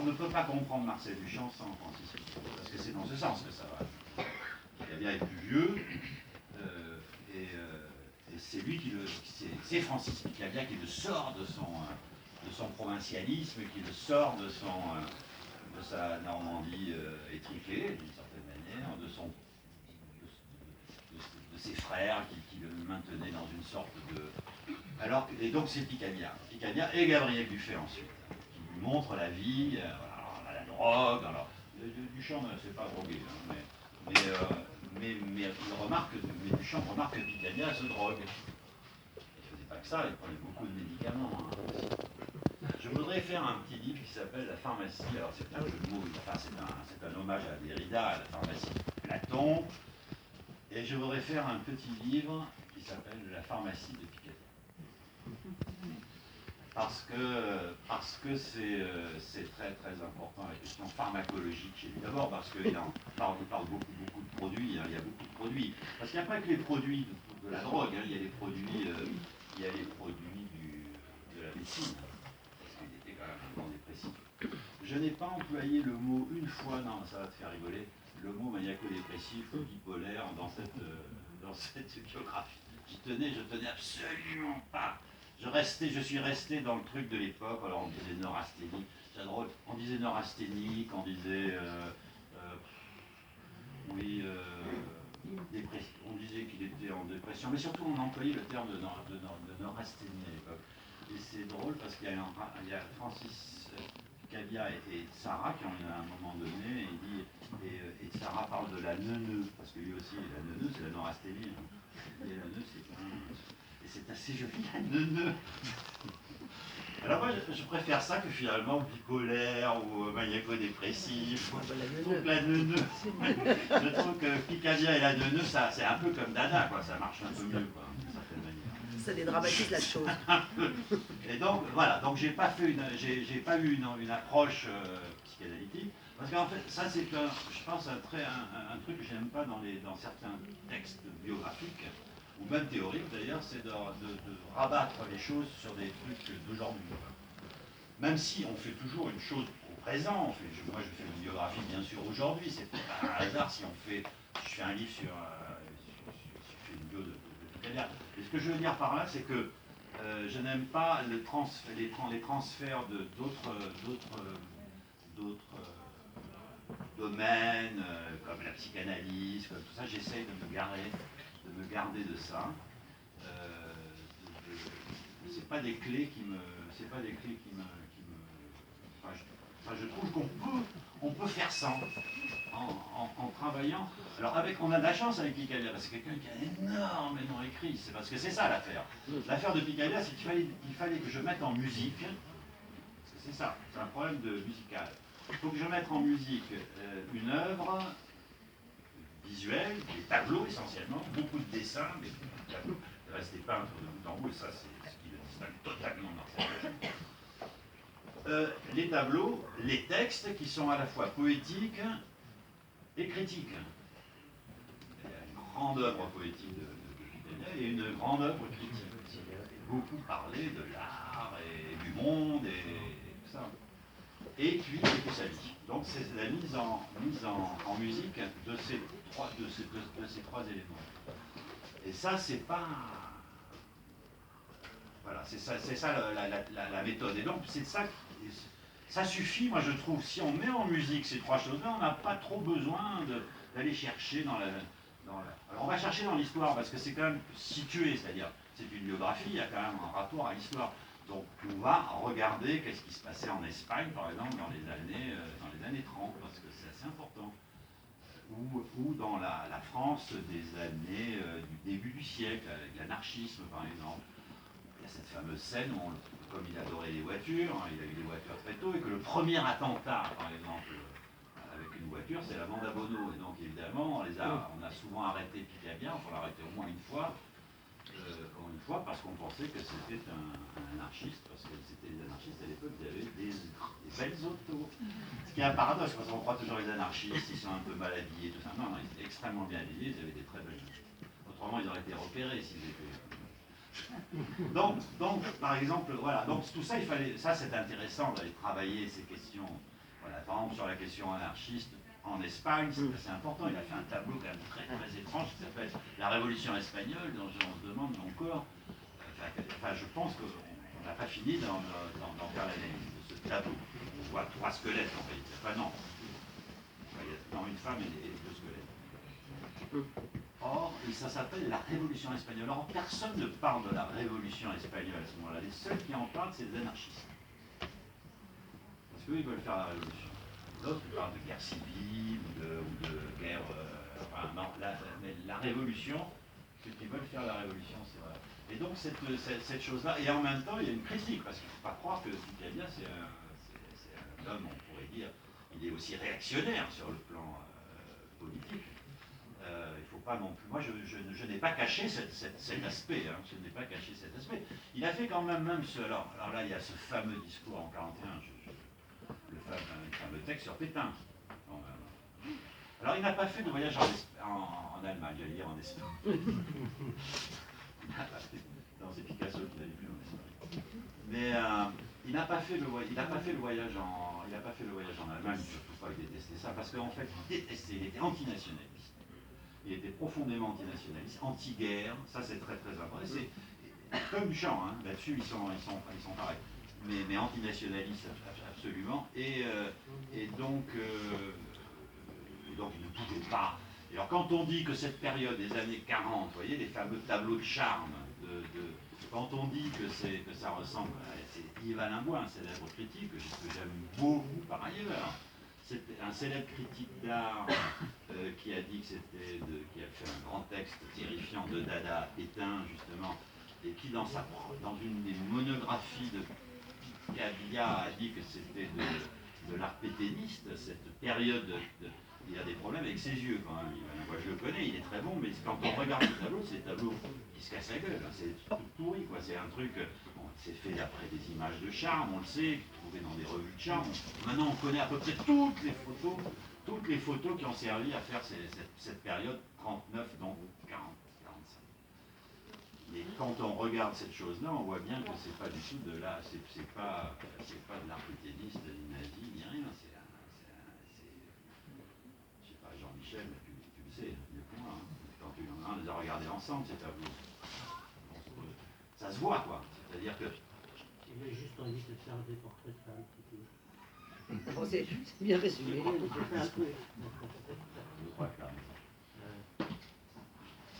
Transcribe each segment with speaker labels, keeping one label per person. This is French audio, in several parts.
Speaker 1: ne peut pas comprendre Marcel Duchamp sans Francis Picabia, parce que c'est dans ce sens que ça va. Picabia est plus vieux, et c'est lui qui le. C'est Francis Picabia qui le sort de son provincialisme, qui le sort de sa Normandie étriquée, d'une certaine manière, de ses frères qui le maintenaient dans une sorte de. Alors, et donc c'est Picabia et Gabriel Dufay ensuite, qui lui montrent la vie, la drogue. Alors, Duchamp ne s'est pas drogué, hein, mais Duchamp remarque que Picabia se drogue. Il ne faisait pas que ça, il prenait beaucoup de médicaments. Hein. Je voudrais faire un petit livre qui s'appelle La pharmacie. Alors c'est un jeu de mots, enfin, c'est un hommage à Derrida, à la pharmacie de Platon. Et je voudrais faire un petit livre qui s'appelle La pharmacie de Picabia. Parce que c'est très très important la question pharmacologique chez lui. D'abord parce qu'il parle beaucoup de produits, hein, il y a beaucoup de produits. Parce qu'il n'y a pas que les produits de la drogue, hein, il y a les produits, de la médecine. Parce qu'il était quand même un grand dépressif. Je n'ai pas employé le mot une fois, non, ça va te faire rigoler, le mot maniaco-dépressif ou bipolaire dans cette biographie. Je tenais absolument pas. Je suis resté dans le truc de l'époque, alors on disait neurasthénique, c'est drôle, on disait neurasthénique, on disait, on disait qu'il était en dépression, mais surtout on employait le terme de neurasthénie à l'époque. Et c'est drôle parce qu'il y a Francis Picabia et Sarah qui ont eu à un moment donné, et Sarah parle de la neuneu, parce que lui aussi, la neuneu c'est la neurasthénie, hein. Et la neuneu c'est quand même... Et c'est assez joli, la neuneu. Alors moi, je préfère ça que finalement bipolaire ou maniaco-dépressif. Donc la neuneu. Je trouve que Picabia et la neuneu, c'est un peu comme Dada, quoi. Ça marche un peu mieux, quoi, d'une certaine manière.
Speaker 2: Ça dédramatise la chose.
Speaker 1: Et donc, voilà. Donc j'ai pas eu une approche psychanalytique. Parce qu'en fait, ça c'est je pense, un truc que j'aime pas dans certains textes biographiques, ou même théorique d'ailleurs, c'est de rabattre les choses sur des trucs d'aujourd'hui. Même si on fait toujours une chose au présent, moi je fais une biographie bien sûr aujourd'hui, c'est pas un hasard si je fais un livre sur une bio de Picabia. Et ce que je veux dire par là, c'est que je n'aime pas les transferts d'autres domaines, comme la psychanalyse, comme tout ça, j'essaye de me garder de ça. C'est pas des clés qui me. Je trouve qu'on peut faire ça en travaillant. Alors on a de la chance avec Picabia, parce que c'est quelqu'un qui a énormément écrit. C'est parce que c'est ça l'affaire. L'affaire de Picabia, c'est qu'il fallait que je mette en musique. Parce que c'est ça, c'est un problème musical. Il faut que je mette en musique une œuvre visuelle, des tableaux essentiellement, beaucoup de dessins, mais beaucoup de tableaux. Il reste des peintres de bout en bout, et ça c'est ce qui le distingue totalement dans cette les tableaux, les textes qui sont à la fois poétiques et critiques. Il y a une grande œuvre poétique de Picabia et une grande œuvre critique. Beaucoup parlé de l'art et du monde et tout ça. Et puis sa vie. Donc c'est la mise en musique de ces trois éléments. Et ça, c'est pas... Voilà, c'est ça la méthode. Et donc c'est ça suffit, moi je trouve, si on met en musique ces trois choses-là, on n'a pas trop besoin d'aller chercher dans la... Alors on va chercher dans l'histoire, parce que c'est quand même situé, c'est-à-dire, c'est une biographie, il y a quand même un rapport à l'histoire. Donc on va regarder qu'est-ce qui se passait en Espagne, par exemple, dans les années 30, parce que c'est assez important. Ou dans la France des années du début du siècle, avec l'anarchisme, par exemple. Il y a cette fameuse scène où, comme il adorait les voitures, hein, il a eu des voitures très tôt, et que le premier attentat, par exemple, avec une voiture, c'est la bande à Bono. Et donc évidemment, on a souvent arrêté Picabia, on l'a arrêté au moins une fois, parce qu'on pensait que c'était un anarchiste, parce que c'était les anarchistes à l'époque, ils avaient des belles autos. Ce qui est un paradoxe, parce qu'on croit toujours les anarchistes, ils sont un peu mal habillés, tout ça. Non, ils étaient extrêmement bien habillés, ils avaient des très belles autos. Autrement, ils auraient été repérés s'ils étaient... Donc, par exemple, voilà, donc tout ça, ça c'est intéressant d'aller travailler ces questions. Voilà, par exemple, sur la question anarchiste, en Espagne, c'est assez important. Il a fait un tableau quand même très, très étrange qui s'appelle La Révolution espagnole, dont on se demande encore. Enfin, je pense qu'on n'a pas fini d'en faire l'analyse de ce tableau. On voit 3 squelettes en réalité. Enfin, non. Il y a une femme et 2 squelettes. Or, ça s'appelle la Révolution espagnole. Or, personne ne parle de la Révolution espagnole à ce moment-là. Les seuls qui en parlent, c'est les anarchistes. Parce qu'eux, ils veulent faire la révolution. D'autres parlent de guerre civile ou de guerre. Enfin, non, mais la révolution, ceux qui veulent faire la révolution, c'est vrai. Et donc, cette chose-là, et en même temps, il y a une critique, parce qu'il ne faut pas croire que Picabia, c'est un homme, on pourrait dire, il est aussi réactionnaire sur le plan politique. Il ne faut pas non plus. Moi, je n'ai pas caché cet aspect. Hein, je n'ai pas caché cet aspect. Il a fait quand même ce. Alors là, il y a ce fameux discours en 41, le fameux texte sur Pétain. Alors, il n'a pas fait de voyage en Allemagne, j'allais dire en Espagne. Non, c'est Picasso qui l'a vu en Espagne. Mais il n'a pas fait le voyage en Allemagne. Surtout pas, il détestait ça, parce qu'en fait, il était antinationaliste. Il était profondément antinationaliste, anti-guerre, ça c'est très très important. C'est comme Duchamp, hein, là-dessus ils sont pareils, mais antinationaliste absolument. Et donc il ne pouvait pas. Et alors quand on dit que cette période des années 40, vous voyez, les fameux tableaux de charme, quand on dit que ça ressemble, c'est Yves Alain Bois, un célèbre critique que j'aime beaucoup par ailleurs. C'est un célèbre critique d'art qui a dit qui a fait un grand texte terrifiant de Dada à Pétain, justement, et qui, dans une des monographies de Picabia, a dit que c'était de l'art pétainiste, cette période il a des problèmes avec ses yeux quand même. Moi je le connais, il est très bon, mais quand on regarde le tableau, c'est des tableaux qui se cassent la gueule. Hein. C'est tout pourri, quoi. C'est un truc, c'est fait d'après des images de charme, on le sait, trouvé dans des revues de charme. Maintenant on connaît à peu près toutes les photos qui ont servi à faire cette période 39, donc 40, 45. Et quand on regarde cette chose-là, on voit bien que c'est pas du tout de là, c'est pas de l'art pétainiste, ni nazi, ni rien. Jean-Michel, tu le sais, mieux que moi, hein. Quand on les a regardés ensemble, ces tableaux. Ça se voit, quoi. C'est-à-dire que.
Speaker 2: Il avait juste envie de faire des portraits de femmes, c'est tout.
Speaker 3: Bon, c'est bien résumé.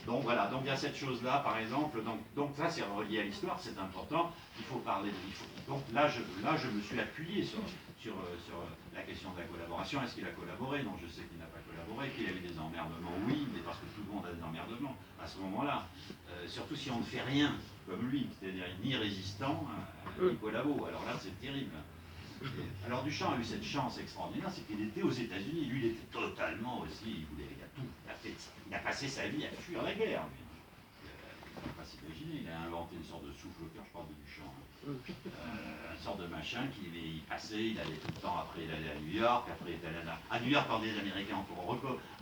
Speaker 1: Donc voilà, donc il y a cette chose-là, par exemple, donc ça c'est relié à l'histoire, c'est important, il faut parler de. Donc là je me suis appuyé sur la question de la collaboration. Est-ce qu'il a collaboré? Non, je sais qu'il n'a pas collaboré. Qu'il y avait des emmerdements? Oui, mais parce que tout le monde a des emmerdements à ce moment-là. Surtout si on ne fait rien comme lui, c'est-à-dire ni résistant, ni collabo. Alors là, c'est terrible. Alors Duchamp a eu cette chance extraordinaire, c'est qu'il était aux États-Unis. Lui, il était totalement aussi, il a passé sa vie à fuir la guerre. Il ne faut pas s'imaginer, il a inventé une sorte de souffle-cœur, je parle de Duchamp. Une sorte de machin il passait, il allait tout le temps, après il allait à New York, après il allait à New York quand les Américains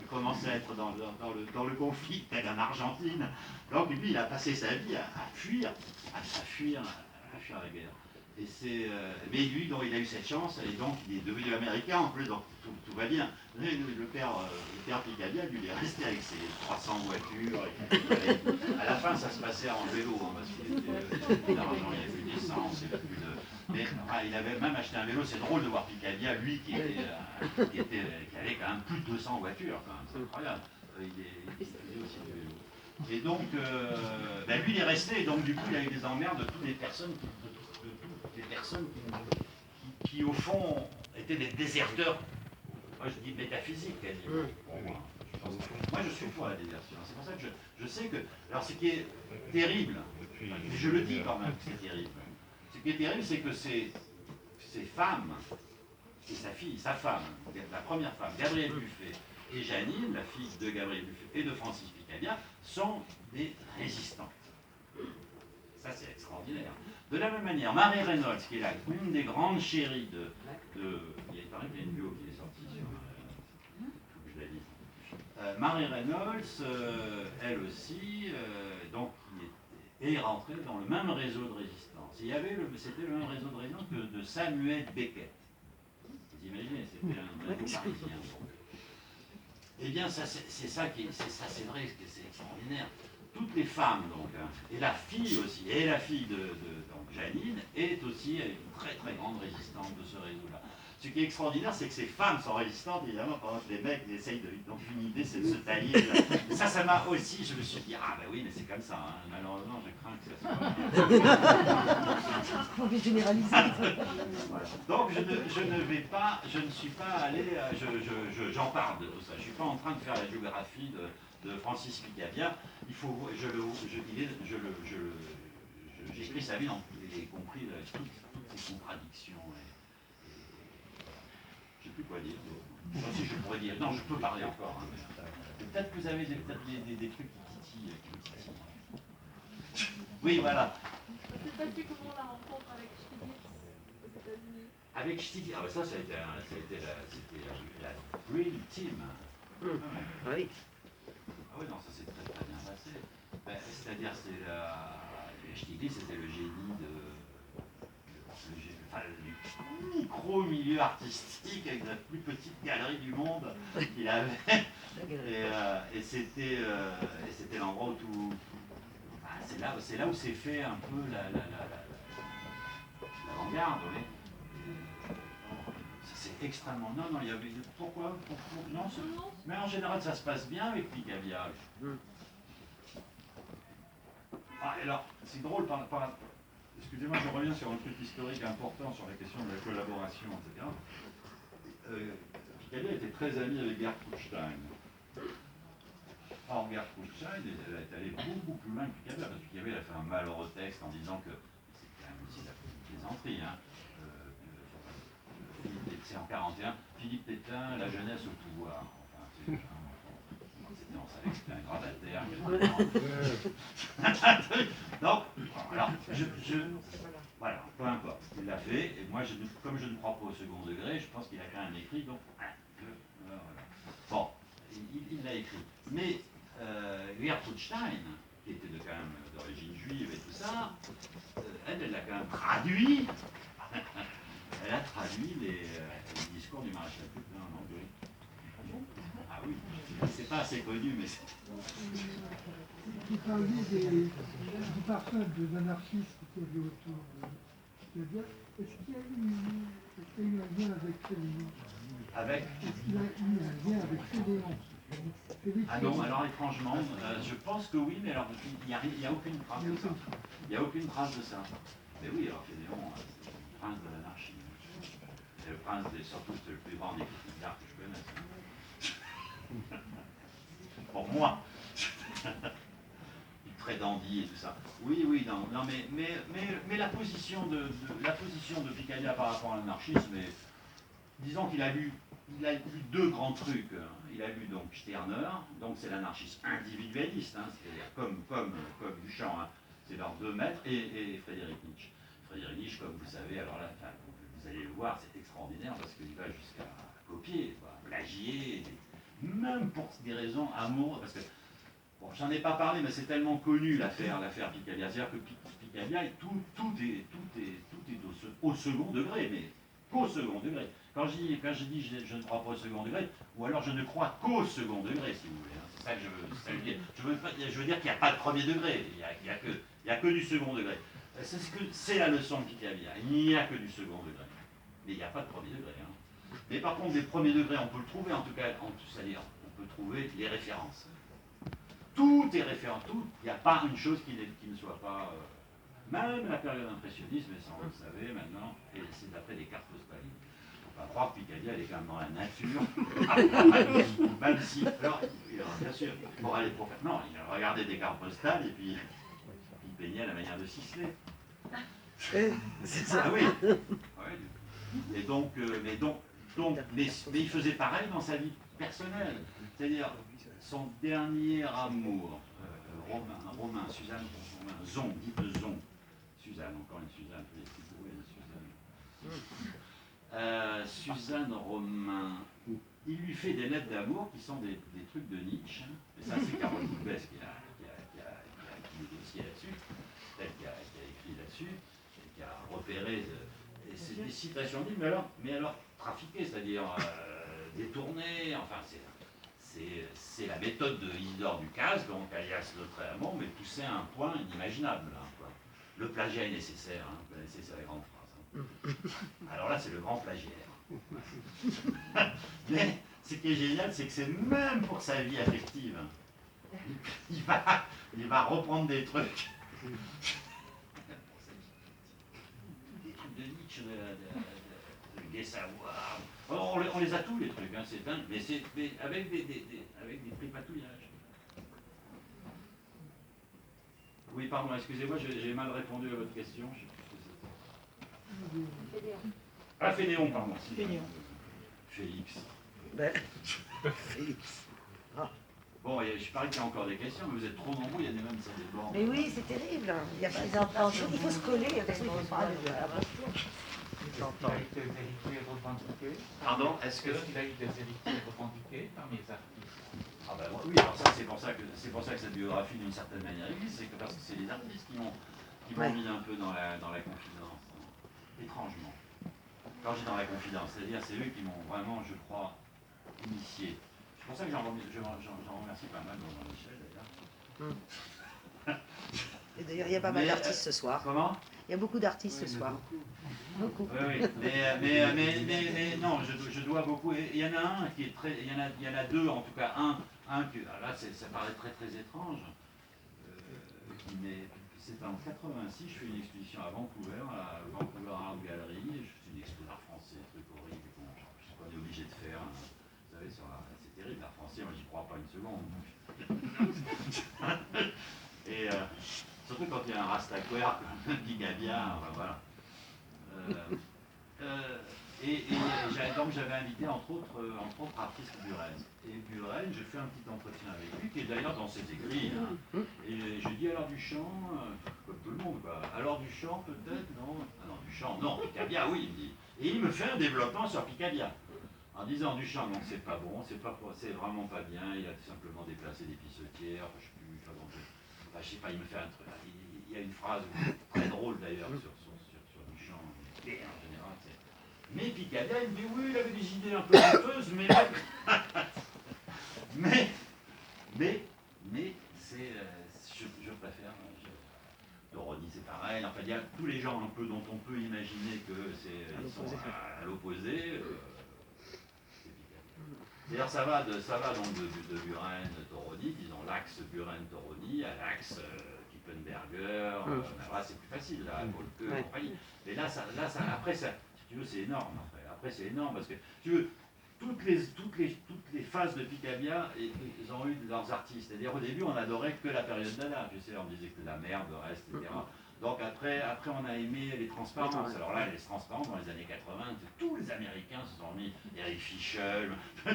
Speaker 1: commençaient à être dans le conflit, tel en Argentine. Donc lui, il a passé sa vie à fuir la guerre. Et mais lui, donc, il a eu cette chance, et donc il est devenu américain en plus, donc tout va bien. Le père Picabia, lui, il est resté avec ses 300 voitures. À la fin, ça se passait en vélo, hein, parce qu'il était l'argent, il n'y avait plus d'essence, il n'y avait plus de. Mais il avait même acheté un vélo. C'est drôle de voir Picabia, lui, qui avait quand même plus de 200 voitures, c'est incroyable. Il faisait aussi du vélo. Et donc, lui, il est resté, et donc, du coup, il a eu des emmerdes de toutes les personnes qui, au fond, étaient des déserteurs. Moi, je dis métaphysique, quasiment. Moi, je suis pour la désertion. C'est pour ça que je sais que. Alors, ce qui est terrible, mais je le dis quand même que c'est terrible. Ce qui est terrible, c'est que ces femmes, et sa femme, la première femme, Gabrielle Buffet, et Janine, la fille de Gabrielle Buffet et de Francis Picabia, sont des résistantes. Ça, c'est extraordinaire. De la même manière, Marie Reynolds, qui est là, une des grandes chéries il paraît qu'il y a une bio qui est sortie sur. Faut que je la lise. Marie Reynolds, elle aussi, donc, est rentrée dans le même réseau de résistance. C'était le même réseau de résistance que de Samuel Beckett. Vous vous imaginez, c'était un bateau parisien. Eh bien, ça, c'est ça qui, c'est vrai, c'est extraordinaire. Toutes les femmes, donc, hein, et la fille aussi, et la fille de donc, Janine, est aussi une très très grande résistante de ce réseau-là. Ce qui est extraordinaire, c'est que ces femmes sont résistantes, évidemment, pendant que les mecs ils essayent de. Donc, une idée, c'est de se tailler. Ça m'a aussi, je me suis dit, ah ben oui, mais c'est comme ça, hein. Malheureusement, je crains que ça soit.
Speaker 3: Faut les généraliser.
Speaker 1: Voilà. Donc, je ne suis pas allé, j'en parle de tout ça. Je ne suis pas en train de faire la biographie de Francis Picabia. Il faut, j'écris sa vie, y compris toutes ces contradictions. Je ne sais plus quoi dire. Moi aussi, je pourrais dire. Non, je peux parler encore. Hein, mais peut-être que vous avez des trucs qui titillent. Oui, voilà.
Speaker 4: Je ne sais pas si comment la rencontre avec Stiglitz aux États-Unis.
Speaker 1: Avec Stiglitz, ah ben ça a été la Dream Team.
Speaker 3: Ah oui.
Speaker 1: Ah oui, non, ça s'est très très bien passé. Ben, c'est-à-dire, Stiglitz, c'était le génie du micro-milieu artistique avec la plus petite galerie du monde qu'il avait. Et c'était l'endroit où tout. C'est là où s'est fait un peu l'avant-garde, oui. Ça c'est extrêmement. Non, il y avait. Pourquoi non, mais en général, ça se passe bien avec Picabia. Ah, alors, c'est drôle excusez-moi, je reviens sur un truc historique important sur la question de la collaboration, etc. Picabia était très ami avec Gerd Kutstein. Or, Gerd Kutstein, elle est allée beaucoup plus loin que Picabia, parce que Picabia a fait un malheureux texte en disant que c'est quand même aussi la plaisanterie, hein. C'est en 41, Philippe Pétain, la jeunesse au pouvoir. Enfin, on savait que c'était un grabataire. Donc, alors, voilà, peu importe. Il l'a fait, et moi, comme je ne crois pas au second degré, je pense qu'il a quand même écrit, donc, voilà. Bon, il l'a écrit. Mais Gerd Kutstein, qui était quand même d'origine juive et tout ça, elle l'a quand même traduit. Elle a traduit les discours du maréchal Pétain en anglais. Ah oui, c'est pas assez connu, mais c'est.
Speaker 5: Vous parliez du parfum de l'anarchisme qui avait autour de Picabia. Est-ce qu'il y a eu un lien avec Fédéon? Est-ce qu'il y a eu un lien avec Fédéon?
Speaker 1: Ah non, alors étrangement, je pense que oui, mais alors il n'y a aucune trace de ça. Il n'y a aucune trace de ça. Mais oui, alors Fédéon, c'est le prince de l'anarchie. C'est le prince, surtout c'est le plus grand des critiques d'art que je connaisse. Pour moi. Très dandy et tout ça. Oui, non, mais la position de Picabia par rapport à l'anarchisme, disons qu'il a lu deux grands trucs. Il a lu donc Stirner, donc c'est l'anarchisme individualiste, hein, c'est-à-dire comme Duchamp, hein, c'est leurs deux maîtres, et Friedrich Nietzsche. Friedrich Nietzsche, comme vous savez, alors là, vous allez le voir, c'est extraordinaire parce qu'il va jusqu'à copier, plagier, même pour des raisons amoureuses, parce que bon, j'en ai pas parlé, mais c'est tellement connu l'affaire Picabia. C'est-à-dire que Picabia, tout est au second degré, mais qu'au second degré. Quand je dis je ne crois pas au second degré, ou alors je ne crois qu'au second degré, si vous voulez. Hein. C'est ça que je veux dire. Je veux dire qu'il n'y a pas de premier degré, il n'y a que du second degré. C'est la leçon de Picabia. Il n'y a que du second degré. Mais il n'y a pas de premier degré. Hein. Mais par contre, des premiers degrés, on peut le trouver, en tout cas, c'est-à-dire on peut trouver les références. Tout est référent, tout. Il n'y a pas une chose qui ne soit pas. Même la période impressionniste, mais ça on le savait maintenant, et c'est d'après des cartes postales. Il ne faut pas croire que Picabia elle est quand même dans la nature. Même si, alors, bien sûr, pour aller pour faire. Non, il regardait des cartes postales et puis il peignait à la manière de Sisley.
Speaker 3: C'est ça.
Speaker 1: Ah oui. Ouais. Et donc, mais il faisait pareil dans sa vie personnelle. C'est-à-dire, son dernier amour, Romain, Suzanne, Zon, dites Zon. Suzanne, encore une Suzanne, Suzanne Romain, il lui fait des lettres d'amour qui sont des trucs de Nietzsche. Hein. Et ça, c'est Carole Boulbès qui a écrit le dossier là-dessus, elle qui a écrit là-dessus, et qui a repéré. c'est des citations d'îles, mais alors trafiquées, c'est-à-dire détournées, enfin c'est la méthode de Isidore Ducasse, donc alias Lautréamont, mais poussée à un point inimaginable. Hein, quoi. Le plagiat est nécessaire, hein, vous connaissez, c'est la grande phrase. Hein. Alors là, c'est le grand plagiaire. Mais ce qui est génial, c'est que c'est même pour sa vie affective. Il va reprendre des trucs. Des trucs de Nietzsche, de Gai-Savoir. On les a tous, les trucs, hein, c'est dingue, mais avec des tripatouillages. Oui, pardon, excusez-moi, j'ai mal répondu à votre question. Je sais plus ce que c'était. Ah, Fénéon, pardon. Si,
Speaker 3: Fénéon.
Speaker 1: Félix.
Speaker 3: Ben, Félix.
Speaker 1: Bon, je parie qu'il y a encore des questions, mais vous êtes trop nombreux, il y a des mêmes ça déborde.
Speaker 3: Mais oui, c'est terrible. Il y a pas
Speaker 6: Les enfants,
Speaker 3: il faut se coller, il faut pas de la
Speaker 7: Est-ce qu'il a été vérifié et revendiqué?
Speaker 1: Pardon, est-ce que...
Speaker 7: Est-ce qu'il a eu des héritiers revendiqués par les artistes?
Speaker 1: Ah ben oui, alors ça c'est pour ça que cette biographie d'une certaine manière existe, c'est que parce que c'est les artistes qui m'ont mis un peu dans la confidence, hein, étrangement. Quand j'ai dans la confidence, c'est-à-dire c'est eux qui m'ont vraiment, je crois, initié. C'est pour ça que j'en remercie pas mal dans Michel d'ailleurs.
Speaker 3: Et d'ailleurs, il y a pas mal d'artistes ce soir.
Speaker 1: Comment?
Speaker 3: Il y a beaucoup d'artistes ce soir. Beaucoup.
Speaker 1: Oui, oui. Mais non, je dois beaucoup. Il y en a un qui est très. Il y en a deux, en tout cas un que. Là, ça paraît très très étrange. C'est en 86, je fais une exposition à Vancouver, à Vancouver Art Gallery. Je fais une expo d'art français, un truc horrible qu'on est obligé de faire. Hein. Vous savez, c'est terrible, l'art français, moi j'y crois pas une seconde. Et surtout quand il y a un rastaquaire comme Picabia, enfin voilà. Donc j'avais invité entre autres artistes Buren. Et Buren, je fais un petit entretien avec lui, qui est d'ailleurs dans ses écrits. Hein. Et je dis alors Duchamp, comme tout le monde, quoi. Alors Duchamp peut-être, non? Alors Duchamp, non, Picabia, oui, il me dit. Et il me fait un développement sur Picabia. En disant Duchamp, non, c'est pas bon, c'est vraiment pas bien, il a tout simplement déplacé des pissotières, je sais plus, je sais pas, il me fait un truc. Il y a une phrase très drôle d'ailleurs sur Duchamp, en général, c'est. Mais Picabia, il me dit oui, il avait des idées un peu douteuses, mais c'est. Je préfère. Toroni, c'est pareil. Enfin, il y a tous les gens un peu dont on peut imaginer que ils sont à l'opposé. D'ailleurs, ça va donc de Buren, Toroni, disons l'axe Buren-Toroni, à l'axe Kippenberger. Là, c'est plus facile, là, Polke, compagnie. Mais là, après, si tu veux, c'est énorme. Après, c'est énorme parce que, tu veux, toutes les phases de Picabia, ils ont eu leurs artistes. C'est-à-dire, au début, on n'adorait que la période Dada. Tu sais, on disait que la merde, le reste, etc. Donc après, on a aimé les transparences. Alors là, les transparences, dans les années 80, tous les Américains se sont mis, Eric Fischl,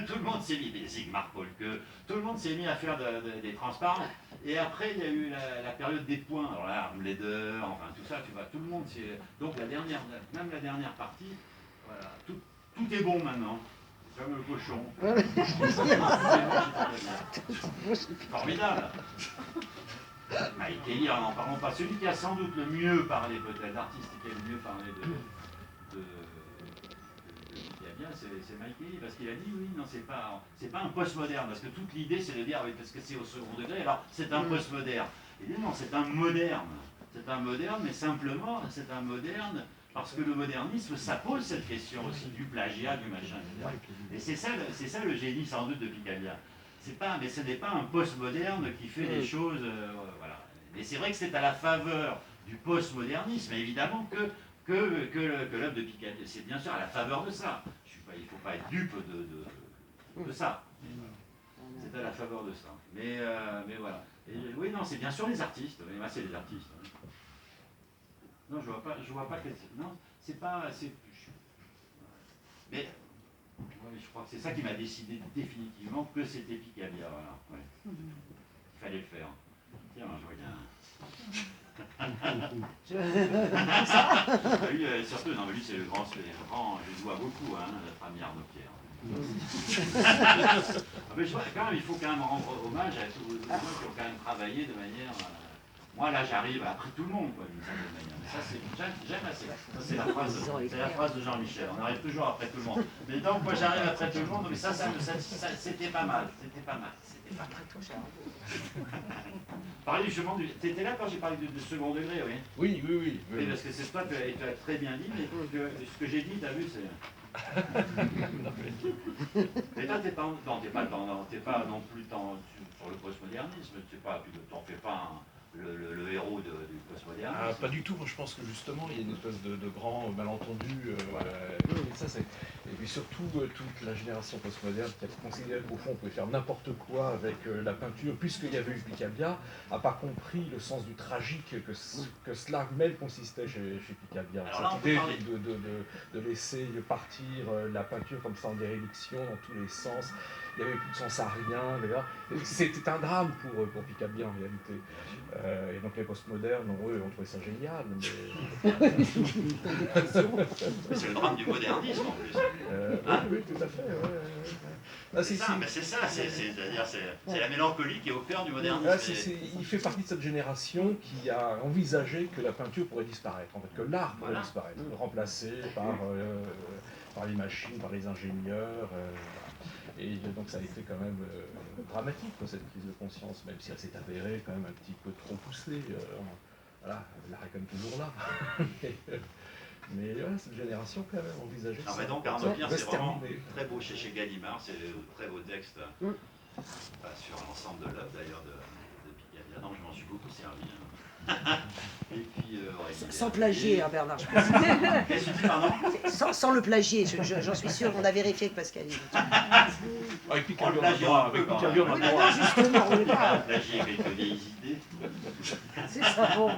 Speaker 1: tout le monde s'est mis, Sigmar Polke, tout le monde s'est mis à faire des transparences. Et après, il y a eu la période des points. Alors là, Armleder, enfin tout ça, tu vois, tout le monde s'est... Donc même la dernière partie, voilà, tout est bon maintenant. C'est comme le cochon. Formidable. Mike Kelly, n'en parlons pas. Celui qui a sans doute le mieux parlé, peut-être, l'artiste qui a le mieux parlé de Picabia, c'est Mike Kelly, parce qu'il a dit oui, non, c'est pas un postmoderne, parce que toute l'idée c'est de dire, oui, parce que c'est au second degré, alors c'est un postmoderne. Il dit non, c'est un moderne. C'est un moderne, mais simplement, c'est un moderne parce que le modernisme, ça pose cette question aussi du plagiat, du machin, etc. Et c'est ça le génie sans doute de Picabia. Mais ce n'est pas un postmoderne qui fait des choses, voilà. Mais c'est vrai que c'est à la faveur du postmodernisme, évidemment, que l'œuvre de Picabia, c'est bien sûr à la faveur de ça. Il ne faut pas être dupe de ça. C'est à la faveur de ça. Mais voilà. Et, oui, non, c'est bien sûr les artistes. Mais moi, c'est les artistes. Hein. Non, je vois pas que... Non, c'est pas... Mais... Ouais, je crois que c'est ça qui m'a décidé définitivement que c'était Picabia, voilà. Ouais. Il fallait le faire. Tiens, je regarde. Lui, surtout, non, mais lui c'est le grand, je le vois beaucoup, hein, notre ami Arnaud Pierre. Mais je vois, quand même, il faut quand même rendre hommage à tous les gens qui ont quand même travaillé de manière Moi, là, j'arrive après tout le monde, quoi, d'une certaine manière. Mais ça, j'aime assez. Ça, c'est la phrase de Jean-Michel. On arrive toujours après tout le monde. Mais donc, moi, j'arrive après tout le monde, mais c'était pas mal. C'était pas mal. C'était pas mal. Parler justement du... T'étais là quand j'ai parlé de second degré, oui?
Speaker 6: Oui.
Speaker 1: Oui, parce que c'est toi, tu as très bien dit, mais ce que j'ai dit, t'as vu, c'est... Mais toi, t'es pas non plus sur le postmodernisme, t'en fais pas le héros du postmodernisme.
Speaker 6: Ah, pas du tout, moi je pense que justement il y a une espèce de grand malentendu. Et puis surtout toute la génération postmoderne qui a considéré qu'au fond on pouvait faire n'importe quoi avec la peinture, puisqu'il y avait eu Picabia, n'a pas compris le sens du tragique que cela même consistait chez Picabia.
Speaker 1: Alors là,
Speaker 6: Cette idée de laisser partir la peinture comme ça en déréliction dans tous les sens. Il n'y avait plus de sens à rien, d'ailleurs. C'était un drame pour Picabia en réalité. Et donc les postmodernes, eux, ont trouvé ça génial. Mais...
Speaker 1: C'est le drame du modernisme en plus.
Speaker 6: Oui, tout à fait.
Speaker 1: C'est ça, mais c'est ça, c'est-à-dire c'est la mélancolie qui est au cœur du modernisme.
Speaker 6: Il fait partie de cette génération qui a envisagé que la peinture pourrait disparaître, en fait, que l'art pourrait disparaître, remplacé par les machines, par les ingénieurs. Et donc ça a été quand même dramatique, cette prise de conscience, même si elle s'est avérée quand même un petit peu trop poussée. Voilà, l'art est quand même toujours là. Mais voilà, cette génération quand même envisageait ça.
Speaker 1: Mais donc Arnaud Pierre, c'est vraiment très beau chez Gallimard, c'est de très beaux textes sur l'ensemble de l'œuvre d'ailleurs de Picabia. Donc je m'en suis beaucoup servi. Et puis,
Speaker 3: sans plagier, Bernard, je pense.
Speaker 1: Qu'est-ce que tu dis, pardon?
Speaker 3: Sans le plagier, j'en suis sûr, on a vérifié avec Pascaline.
Speaker 6: Avec Picabia, on a droit.
Speaker 3: Non, justement, on est pas.
Speaker 1: Plagier quelques vieilles idées.
Speaker 3: C'est ça, bon.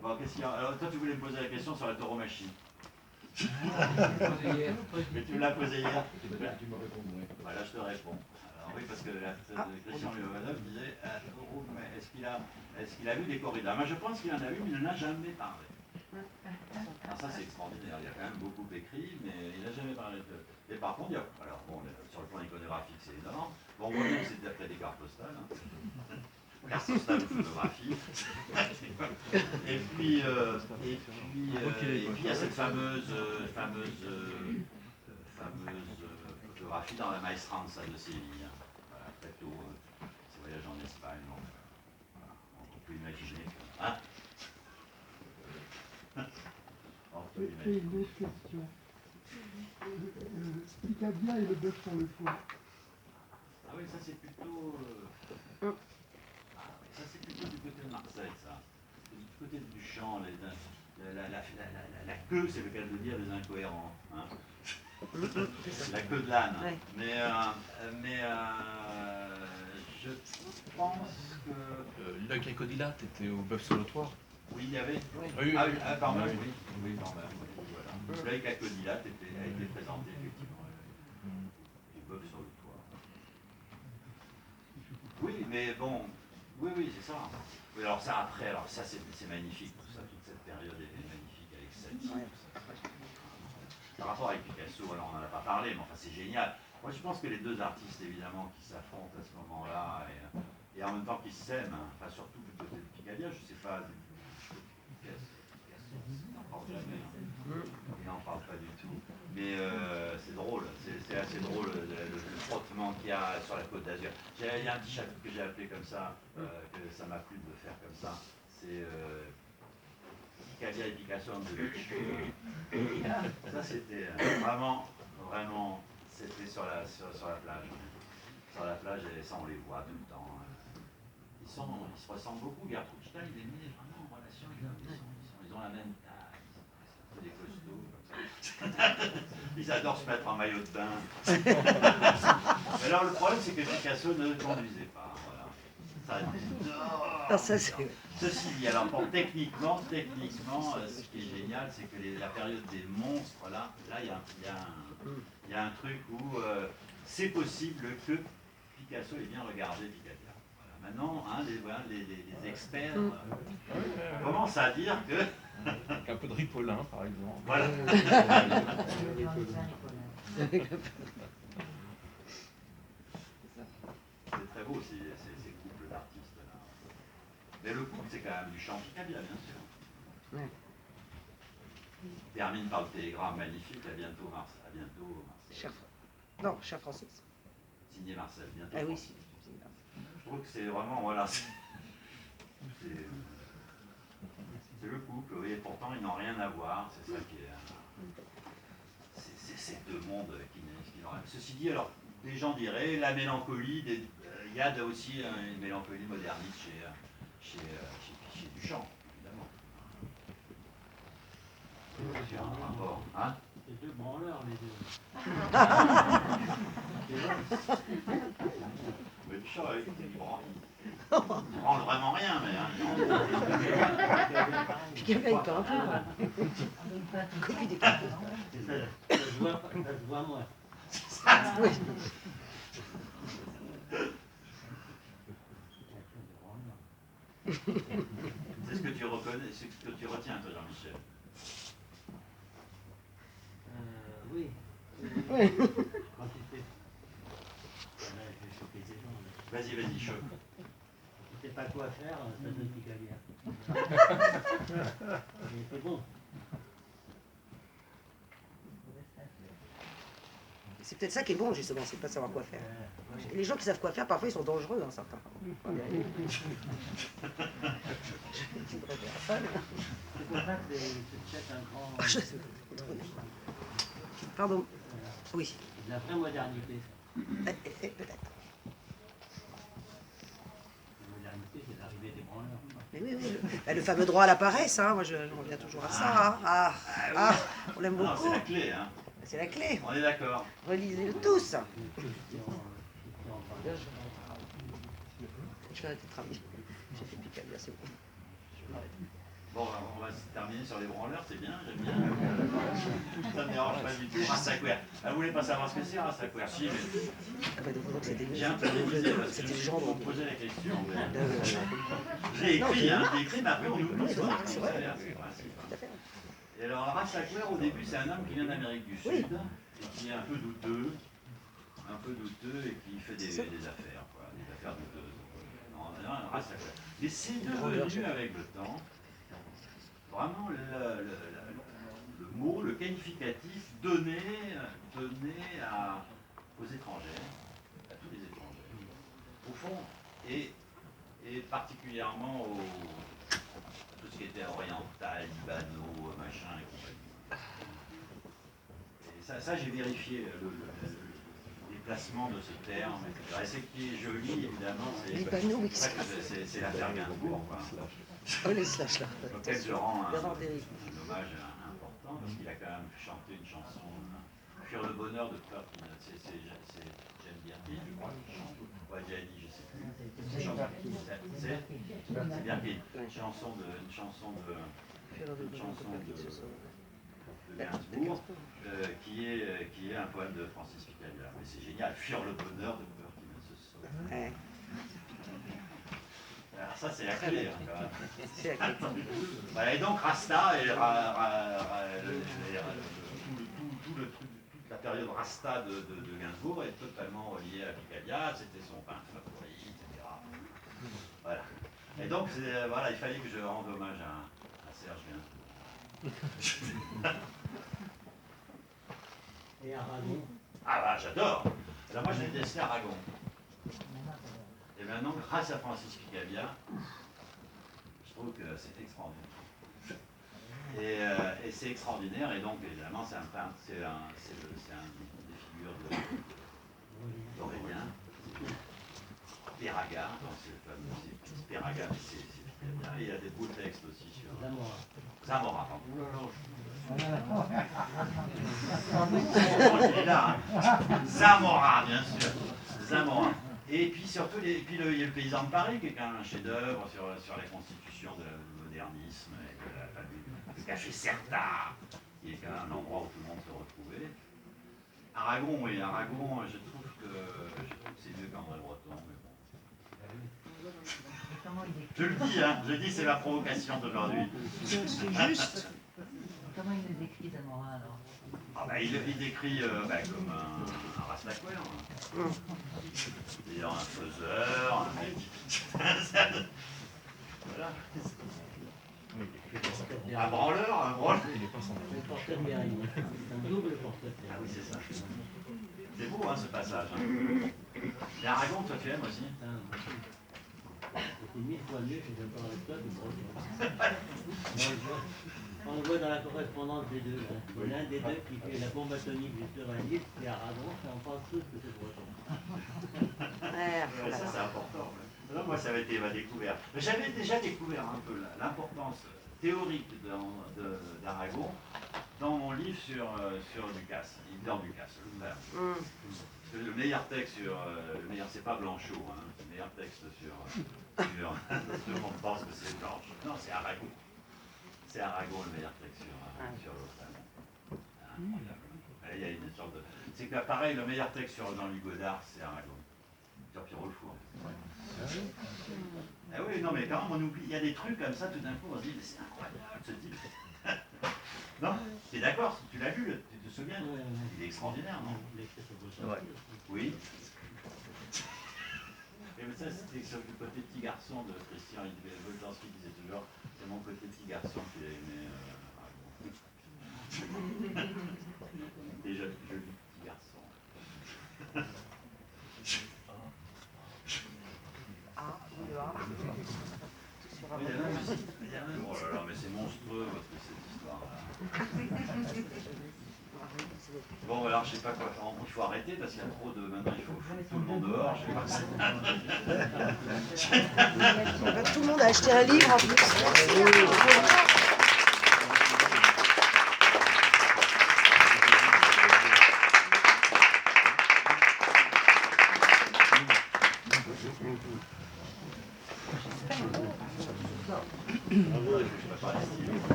Speaker 1: Bon, qu'est-ce qu'il y a? Alors, toi, tu voulais me poser la question sur la tauromachie. Mais tu me l'as posée hier. Voilà, je te réponds. Alors, oui, parce que Christian Levanov disait est-ce qu'il a vu des corridas? Moi, je pense qu'il en a vu, mais il n'en a jamais parlé. Alors, ça, c'est extraordinaire. Il a quand même beaucoup écrit, mais il n'a jamais parlé de. Et par contre, alors, bon, sur le plan iconographique, c'est énorme. Bon, on voit bien que c'est d'après des cartes postales. Carte postale ou photographie. Et puis, il y a cette fameuse photographie dans la Maestranza de Séville. Voilà, très tôt, ses voyages en Espagne. Donc, voilà, on peut imaginer que. Hein?
Speaker 5: Et une autre question. Picabia et le bœuf sur le foie.
Speaker 1: Ah oui, ça c'est plutôt. Ça c'est plutôt du côté de Marseille, ça. Du côté du champ, la queue, c'est le cas de dire, les incohérents. Hein. La queue de l'âne.
Speaker 3: Ouais.
Speaker 1: Mais je pense que.
Speaker 6: L'œil cricodilate était au bœuf sur le toit.
Speaker 1: Oui, il y avait.
Speaker 6: Oui,
Speaker 1: Quand même, oui, quand même. Voilà. L'œil cricodilate a été présenté, effectivement. Du bœuf sur le toit. Oui, mais bon. Oui, c'est ça. Oui, alors ça, après, c'est magnifique, tout ça, toute cette période est magnifique avec cette. Par rapport avec Picasso, alors on n'en a pas parlé, mais enfin c'est génial. Moi je pense que les deux artistes évidemment qui s'affrontent à ce moment-là et en même temps qui s'aiment, enfin surtout du côté de Picabia, je sais pas, Picasso, il n'en parle jamais, il n'en parle pas du tout. Mais c'est drôle, c'est assez drôle le frottement qu'il y a sur la Côte d'Azur. Il y a un petit chapitre que j'ai appelé comme ça, que ça m'a plu de le faire comme ça. C'est Picabia et Picasso on the beach. Ça c'était vraiment, c'était sur la plage. Sur la plage, et ça on les voit tout le temps. Ils se ressemblent beaucoup. Gertrude Stein, il est mis vraiment en relation. Ils ont la même taille. C'est des costauds comme ça. Ils adorent se mettre en maillot de bain. Mais alors le problème c'est que Picasso ne conduisait pas. Voilà. Ceci dit, alors bon, techniquement, ce qui est génial, c'est que la période des monstres, là il y a un truc où c'est possible que Picasso ait bien regardé Picabia. Voilà. Maintenant, les experts commencent à dire que...
Speaker 6: Un peu de Ripollin, par exemple.
Speaker 1: Voilà. C'est très beau, c'est Mais le couple, c'est quand même du chant picabia, bien sûr.
Speaker 3: Ouais.
Speaker 1: Termine par le télégramme magnifique, à bientôt Marcel. À bientôt Marcel.
Speaker 3: Non, cher Francis.
Speaker 1: Signé Marcel, bientôt.
Speaker 3: Ah oui,
Speaker 1: Francis.
Speaker 3: si.
Speaker 1: Je trouve que c'est vraiment, voilà, c'est le couple, oui, et pourtant ils n'ont rien à voir, c'est ça qui est... C'est ces deux mondes qui n'ont rien. Ceci dit, alors, des gens diraient, la mélancolie, il y a aussi une mélancolie moderniste chez Duchamp, évidemment. C'est un rapport, hein?
Speaker 2: C'est deux branleurs, les deux.
Speaker 1: Mais Duchamp, il branle vraiment rien, mais... Hein,
Speaker 3: Picabia, il parle un peu. Copie des cartes.
Speaker 2: Ça se voit moins.
Speaker 3: Oui.
Speaker 1: C'est ce que tu reconnais, c'est ce que tu retiens, toi, Jean-Michel.
Speaker 2: Oui.
Speaker 3: Oui.
Speaker 2: Quand tu sais. Là, je vais choquer des gens. Mais
Speaker 1: Vas-y, choque.
Speaker 2: tu sais pas quoi faire, ça donne Picabia. Mais c'est bon.
Speaker 3: C'est peut-être ça qui est bon, justement, c'est de pas savoir quoi faire. Les gens qui savent quoi faire, parfois, ils sont dangereux, hein, certains.
Speaker 2: C'est pour ça que c'est peut-être un grand.
Speaker 3: Pardon. Oui.
Speaker 2: De la vraie modernité.
Speaker 3: Peut-être.
Speaker 2: La modernité, c'est l'arrivée des branleurs.
Speaker 3: Mais oui. Le fameux droit à la paresse, hein, moi je reviens toujours à ça. Hein. On l'aime
Speaker 1: Non,
Speaker 3: beaucoup.
Speaker 1: c'est la clé, hein.
Speaker 3: C'est la clé.
Speaker 1: On est d'accord.
Speaker 3: Relisez-le tous. Je vais arrêter de travailler. J'ai fait Picabia, c'est bon.
Speaker 1: Bon, on va se terminer sur les branleurs, c'est bien, j'aime bien. Ça ne dérange pas du tout. Rastaquouère. Vous voulez pas savoir ce que c'est, Rastaquouère? Si, mais
Speaker 3: Donc c'était
Speaker 1: j'ai un peu révisé parce que
Speaker 3: c'était
Speaker 1: je
Speaker 3: le
Speaker 1: me
Speaker 3: genre de...
Speaker 1: posé la question. J'ai écrit, mais après on oublie.
Speaker 3: C'est vrai, c'est vrai.
Speaker 1: C'est vrai. Et alors, Rastaquouère, au début, c'est un homme qui vient d'Amérique du Sud et qui est un peu douteux et qui fait des affaires, quoi, des affaires douteuses. Rastaquouère. Mais c'est devenu avec le temps vraiment le mot, le qualificatif donné aux étrangers, à tous les étrangers, au fond, et particulièrement tout ce qui était oriental, libano, machin et compagnie. Et ça j'ai vérifié les placements de ce terme, etc. Et ce qui est joli, évidemment, c'est l'affaire Gainsbourg, quoi.
Speaker 3: Oh, les slash là.
Speaker 1: Auquel je rends un
Speaker 3: Derrick.
Speaker 1: hommage important, parce qu'il a quand même chanté une chanson, Fuir le bonheur de peur, c'est Jane Birkin, je crois, qui chante, ou Adjani, je ne sais plus. C'est Birkin, une chanson de Gainsbourg, qui est un poème de Francis Picabia. Mais c'est génial, Fuir le bonheur de peur qui ne se sauve.
Speaker 3: Ouais.
Speaker 1: Alors ça c'est la clé, hein, quand même.
Speaker 3: C'est la clé.
Speaker 1: Voilà, et donc Rasta, et toute la période Rasta de Gainsbourg est totalement reliée à Picabia, c'était son peintre favori, etc. Voilà. Et donc voilà, il fallait que je rende hommage à Serge Gainsbourg.
Speaker 2: Et Aragon.
Speaker 1: Ah bah j'adore. Alors moi je détestais Aragon. Et maintenant, grâce à Francis Picabia, je trouve que c'est extraordinaire. Et c'est extraordinaire, et donc évidemment c'est un peintre, c'est des figures d'Aurélien, Péraga, c'est le fameux Péraga, mais c'est Picabia, et il y a des beaux textes aussi sur Zamora. Il est là, hein. Zamora, bien sûr. Zamora. Et puis surtout, il y a le Paysan de Paris, qui est quand même un chef-d'œuvre sur la constitution du modernisme, et le Café Certa, qui est quand même un endroit où tout le monde se retrouvait. Aragon, oui, Aragon, je trouve que c'est mieux qu'André Breton, mais bon. Je le dis, hein, c'est ma provocation d'aujourd'hui.
Speaker 3: C'est juste.
Speaker 8: Comment il le décrit, Zamora, alors?
Speaker 1: Ah bah, il décrit comme un Rastaquouère. C'est-à-dire un faiseur, un mec. Voilà.
Speaker 6: Oui, il est pas sans-
Speaker 1: Un branleur, un branleur.
Speaker 6: il est pas sans-
Speaker 2: Le portrait de Mérine. C'est un double portrait de
Speaker 1: Ah oui,
Speaker 2: Mérine.
Speaker 1: c'est ça. C'est beau, hein, ce passage. Hein. Et Aragon, toi, tu aimes aussi?
Speaker 2: C'était 1000 fois mieux que j'aime pas avec toi que on le voit dans la correspondance des deux. Là. Il y en a un des deux qui fait la bombe atomique juste sur un livre, c'est Aragon, et on pense tous que c'est breton.
Speaker 3: Ouais,
Speaker 1: Ouais, ça, c'est important. Ouais. Non, moi, ça avait été ma découverte. J'avais déjà découvert un peu l'importance théorique d'Aragon dans mon livre sur Ducasse, Hildor Ducasse, le frère. Parce que le meilleur texte sur... le meilleur, c'est pas Blanchot, hein, le meilleur texte sur tout le monde pense que c'est Blanchot. Non, c'est Aragon. C'est Aragon le meilleur texte sur l'autre amant. Incroyable. Il y a une sorte de... C'est que pareil, le meilleur texte sur Jean-Luc Godard, c'est Aragon. Sur Pierre Rochefour. Ah oui, non, mais quand même, on oublie. Il y a des trucs comme ça, tout d'un coup, on se dit, mais c'est incroyable ce type. Non, tu es d'accord, tu l'as lu, tu te souviens? Il est extraordinaire, non?
Speaker 2: Ouais.
Speaker 1: Oui. Et ça, c'était sur le côté petit garçon de Christian Boltanski qui disait toujours, c'est mon côté petit garçon qui a aimé Aragon. Des jolis petits garçons.
Speaker 3: Ah, le A.
Speaker 1: Il y a même aussi. Oh là là, mais c'est monstrueux cette histoire-là. Bon, alors je sais pas quoi faire. Il faut arrêter parce qu'il y a trop de. Maintenant, il faut foutre tout le monde dehors. Je sais pas.
Speaker 3: Tout le monde a acheté un livre en plus.